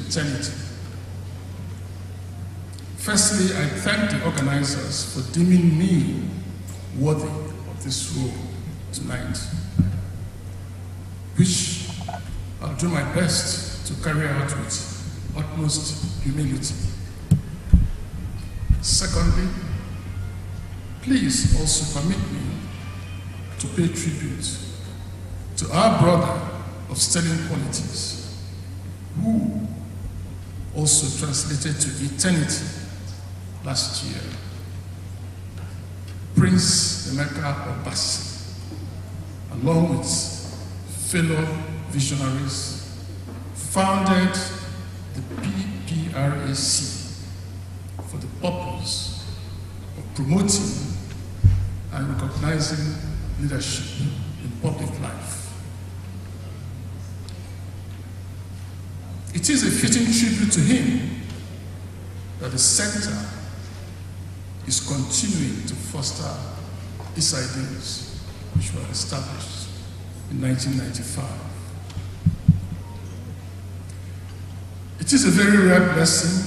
eternity. Firstly, I thank the organizers for deeming me worthy of this role tonight, which I'll do my best to carry out with utmost humility. Secondly, please also permit me to pay tribute to our brother of sterling qualities, who also translated to eternity last year, Prince Emeka Obasi, along with fellow visionaries, founded the PPRAC for the purpose of promoting and recognizing leadership in public life. It is a fitting tribute to him that the center is continuing to foster its ideals, which were established in 1995. It is a very rare blessing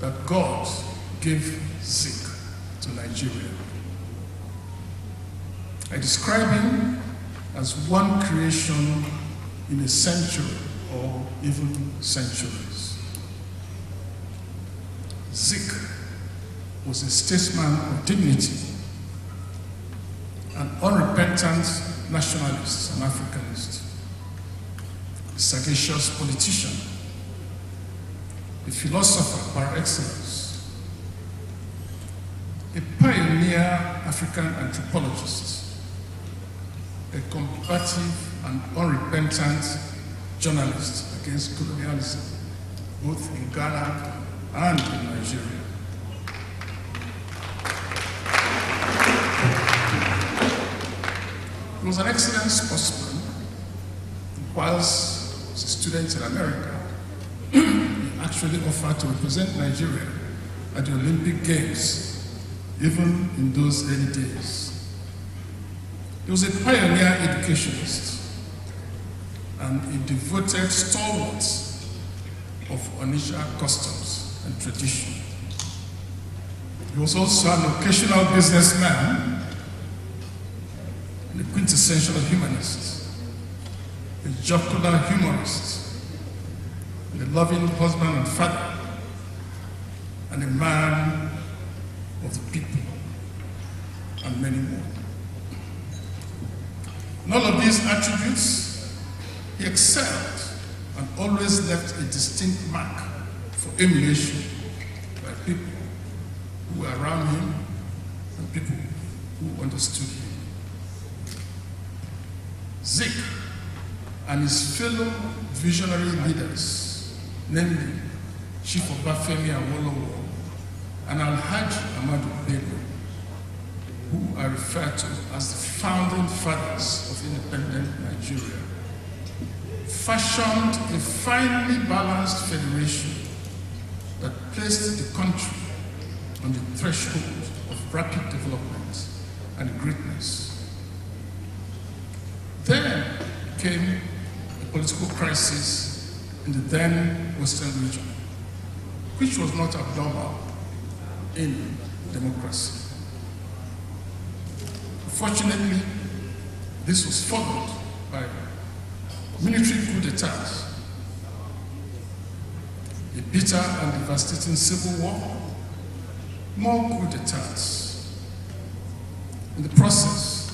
that God gave Zik to Nigeria. I describe him as one creation in a century or even centuries. Zik was a statesman of dignity, an unrepentant nationalist and Africanist, a sagacious politician, a philosopher par excellence, a pioneer African anthropologist, a combative and unrepentant journalist against colonialism, both in Ghana and in Nigeria. He was an excellent sportsman. Whilst he was a student in America, he actually offered to represent Nigeria at the Olympic Games, even in those early days. He was a pioneer educationist and a devoted stalwart of Onitsha customs and tradition. He was also an occasional businessman and a quintessential humanist, a jocular humorist, and a loving husband and father, and a man of the people, and many more. In all of these attributes, he excelled and always left a distinct mark for emulation by people who were around him and people who understood him. Zik and his fellow visionary leaders, namely Chief Obafemi Awolowo and Alhaji Ahmadu Bello, who are referred to as the founding fathers of independent Nigeria, fashioned a finely balanced federation that placed the country on the threshold of rapid development and greatness. Then came a political crisis in the then Western region, which was not abnormal in democracy. Fortunately, this was followed by military coup d'etat, a bitter and devastating civil war, more coup d'etats. In the process,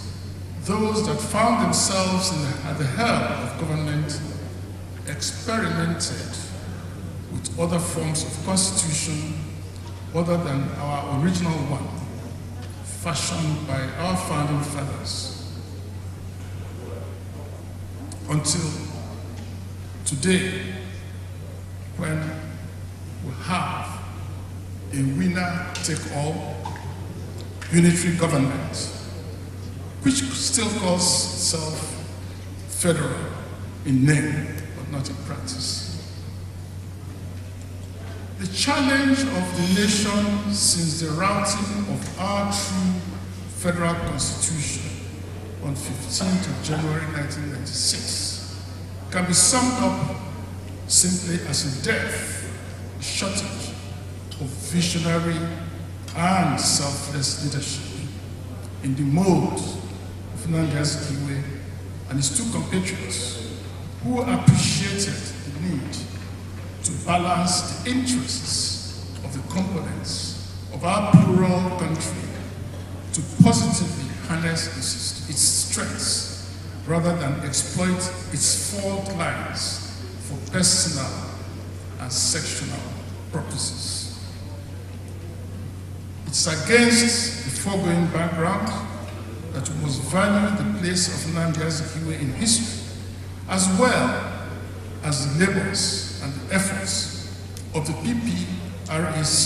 those that found themselves at the helm of government experimented with other forms of constitution other than our original one, fashioned by our founding fathers, until today, when we have a winner-take-all unitary government, which still calls itself federal in name, but not in practice. The challenge of the nation since the routing of our true federal constitution on 15th of January 1996 can be summed up simply as a dearth, a shortage of visionary and selfless leadership in the mold of Nnamdi Azikiwe and his two compatriots, who appreciated the need to balance the interests of the components of our plural country to positively harness its strengths rather than exploit its fault lines for personal and sectional purposes. It's against the foregoing background that we must value the place of Nnamdi Azikiwe in history, as well as the labors and the efforts of the PPRAC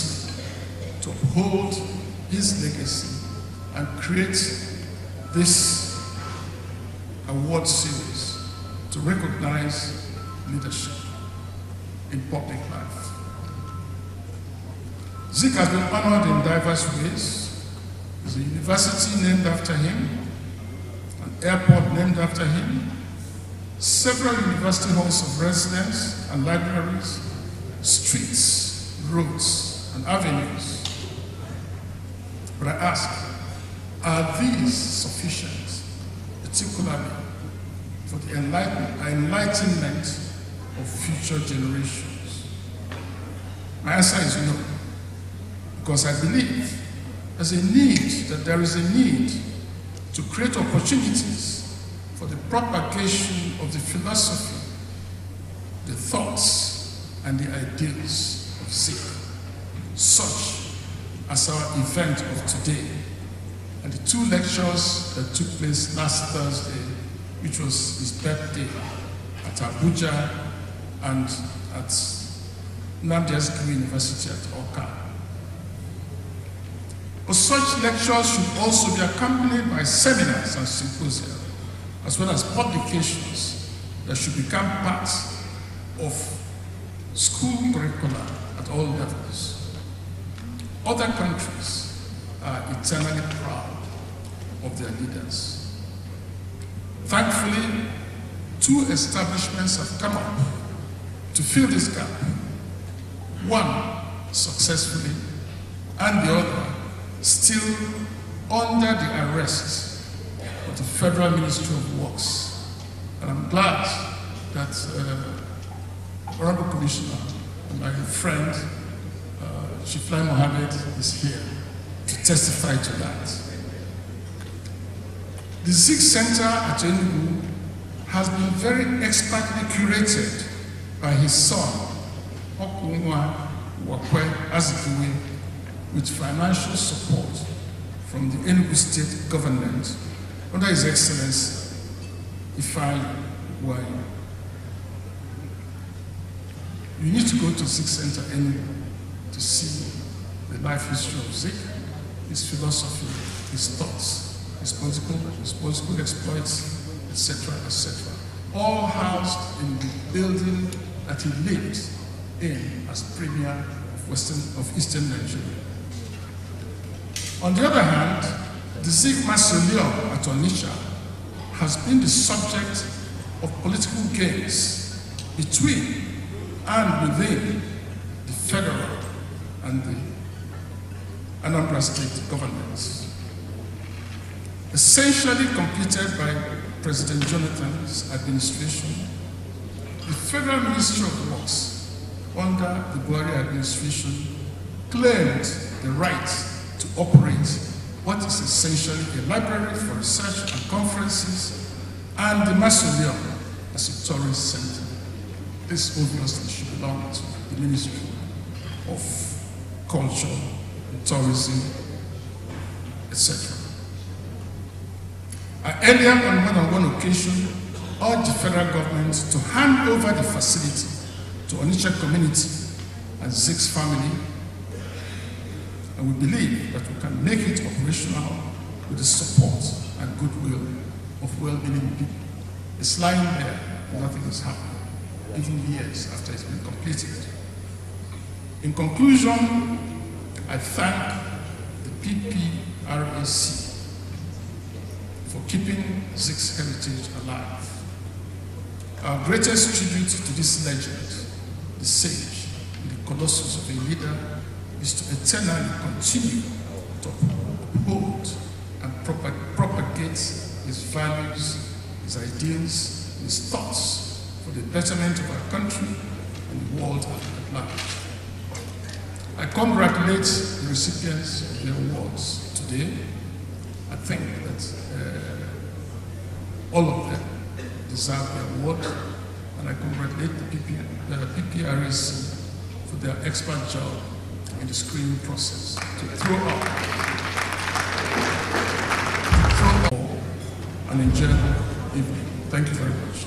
to uphold his legacy and create this award series to recognize leadership in public life. Zik has been honored in diverse ways. There's a university named after him, an airport named after him, several university halls of residence and libraries, streets, roads, and avenues. But I ask, are these sufficient, particularly for the enlightenment of future generations? My answer is no, because I believe there is a need to create opportunities for the propagation of the philosophy, the thoughts, and the ideals of Zik, such as our event of today and the two lectures that took place last Thursday, which was his birthday at Abuja and at Nnamdi Azikiwe University at Awka. But such lectures should also be accompanied by seminars and symposia, as well as publications that should become part of school curricula at all levels. Other countries are eternally proud of their leaders. Thankfully, two establishments have come up to fill this gap, one successfully and the other still under the arrest of the Federal Ministry of Works. And I'm glad that Honorable Commissioner, my friend, Shiflai Mohammed, is here to testify to that. The Zik Center at Enugu has been very expertly curated by his son, Okunwa Wakwe Azikiwe, with financial support from the Enugu State government under His Excellency Ifeanyi Ugwuanyi. You need to go to Zik Center Enugu to see the life history of Zik, his philosophy, his thoughts, his political exploits, etc., etc. All housed in the building that he lived in as Premier of Eastern Nigeria. On the other hand, the Zik Mausoleum at Onitsha has been the subject of political games between and within the federal and the Anambra State governments. Essentially completed by President Jonathan's administration, the Federal Ministry of Works under the Buhari administration claimed the right to operate what is essentially a library for research and conferences and the mausoleum as a tourist center. This obviously should belong to the Ministry of Culture, Tourism, etc. I earlier on more than one occasion urged the federal government to hand over the facility to Onitsha community and Zik's family, and we believe that we can make it operational with the support and goodwill of well-meaning people. It's lying there and nothing is happening, even years after it's been completed. In conclusion, I thank the PPRAC for keeping Zik's heritage alive. Our greatest tribute to this legend the sage, and the colossus of a leader is to eternally continue to uphold and propagate his values, his ideals, his thoughts for the betterment of our country and the world at large. I congratulate the recipients of the awards today. I think that all of them deserve the award, and I congratulate the PPRS for their expert job in the screening process to throw up an enjoyable evening. Thank you very much.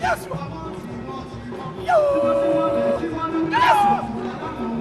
Yes.